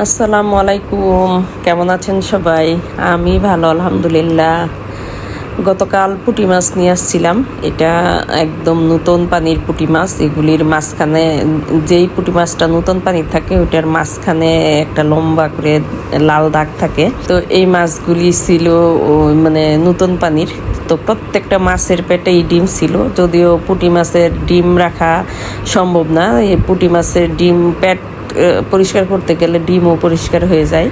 আসসালামু আলাইকুম। কেমন আছেন সবাই? আমি ভালো আলহামদুলিল্লাহ। গতকাল পুঁটি মাছ নিয়ে আসছিলাম। এটা একদম নতুন পানির পুঁটি মাছ। এগুলির মাঝখানে যেই পুঁটি মাছটা নতুন পানির থাকে ওটার মাঝখানে একটা লম্বা করে লাল দাগ থাকে। তো এই মাছগুলি ছিল মানে নতুন পানির। তো প্রত্যেকটা মাছের পেটেই ডিম ছিল, যদিও পুঁটি মাছের ডিম রাখা সম্ভব না। এই পুঁটি মাছের ডিম পেট পরিষ্কার করতে গেলে ডিমও পরিষ্কার হয়ে যায়,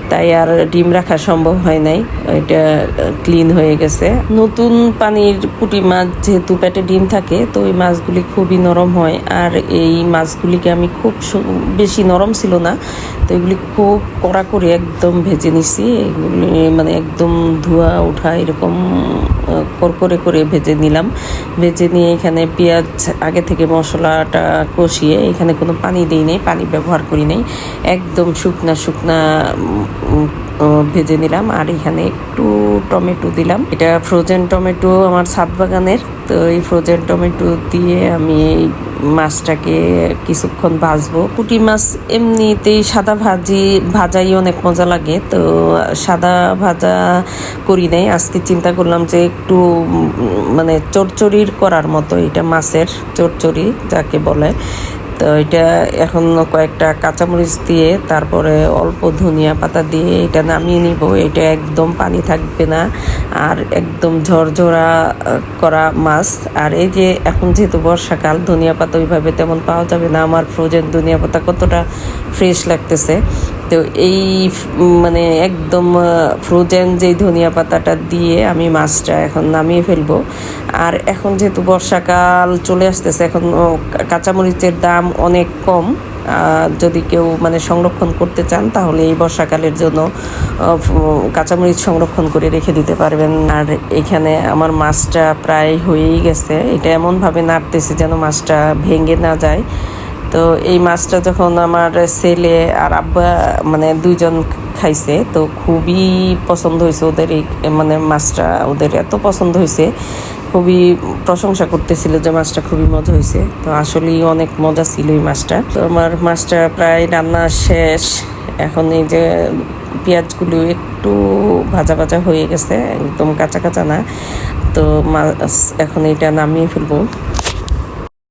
তাই আর ডিম রাখা সম্ভব হয় নাই। এটা ক্লিন হয়ে গেছে। নতুন পানির পুঁটি মাছ যেহেতু পেটে ডিম থাকে, তো ওই মাছগুলি খুবই নরম হয়। আর এই মাছগুলিকে আমি খুব বেশি নরম ছিল না, তো এগুলি খুব কড়া করে একদম ভেজে নিছি। এগুলি মানে একদম ধোয়া ওঠা এরকম করকরে করে ভেজে নিলাম। ভেজে নিয়ে এখানে পেঁয়াজ আগে থেকে মশলাটা কষিয়ে, এখানে কোনো পানি দিই নাই, পানি ব্যবহার করি নাই, একদম শুকনা শুকনা ভেজে নিলাম। আর এখানে একটু টমেটো দিলাম। এটা ফ্রোজেন টমেটো আমার ছাদ বাগানের। তো এই ফ্রোজেন টমেটো দিয়ে আমি এই মাছটাকে কিছুক্ষণ ভাজবো। পুঁটি মাছ এমনিতেই সাদা ভাজাই অনেক মজা লাগে, তো সাদা ভাজা করি নাই। আজকে চিন্তা করলাম যে একটু মানে চচ্চড়ির করার মতো, এটা মাছের চচ্চড়ি যাকে বলে। তো এটা এখন কয়েকটা কাঁচামরিচ দিয়ে, তারপরে অল্প ধনিয়া পাতা দিয়ে এটা নামিয়ে নিব। এটা একদম পানি থাকবে না, আর একদম ঝরঝরা করা মাছ। আর এই যে এখন যেহেতু বর্ষাকাল, ধনিয়া পাতা ওইভাবে তেমন পাওয়া যাবে না। আমার ফ্রোজেন ধনিয়া পাতা কতটা ফ্রেশ লাগতেছে। তো এই মানে একদম ফ্রোজেন যেই ধনিয়া পাতাটা দিয়ে আমি মাছটা এখন নামিয়ে ফেলবো। আর এখন যেহেতু বর্ষাকাল চলে আসতেছে, এখন কাঁচামরিচের দাম অনেক কম। যদি কেউ মানে সংরক্ষণ করতে চান, তাহলে এই বর্ষাকালের জন্য কাঁচামরিচ সংরক্ষণ করে রেখে দিতে পারবেন। আর এখানে আমার মাছটা প্রায় হয়েই গেছে। এটা এমনভাবে নাড়তেছে যেন মাছটা ভেঙে না যায়। তো এই মাছটা যখন আমার ছেলে আর আব্বা মানে দুইজন খাইছে, তো খুবই পছন্দ হয়েছে ওদের। এই মানে মাছটা ওদের এত পছন্দ হয়েছে, খুবই প্রশংসা করতেছিল যে মাছটা খুবই মজা হয়েছে। তো আসলেই অনেক মজা ছিল এই মাছটা। তো আমার মাছটা প্রায় রান্না শেষ। এখন এই যে পেঁয়াজগুলো একটু ভাজা ভাজা হয়ে গেছে, একদম কাঁচা কাঁচা না। তো মাছ এখন এটা নামিয়ে ফেলবো।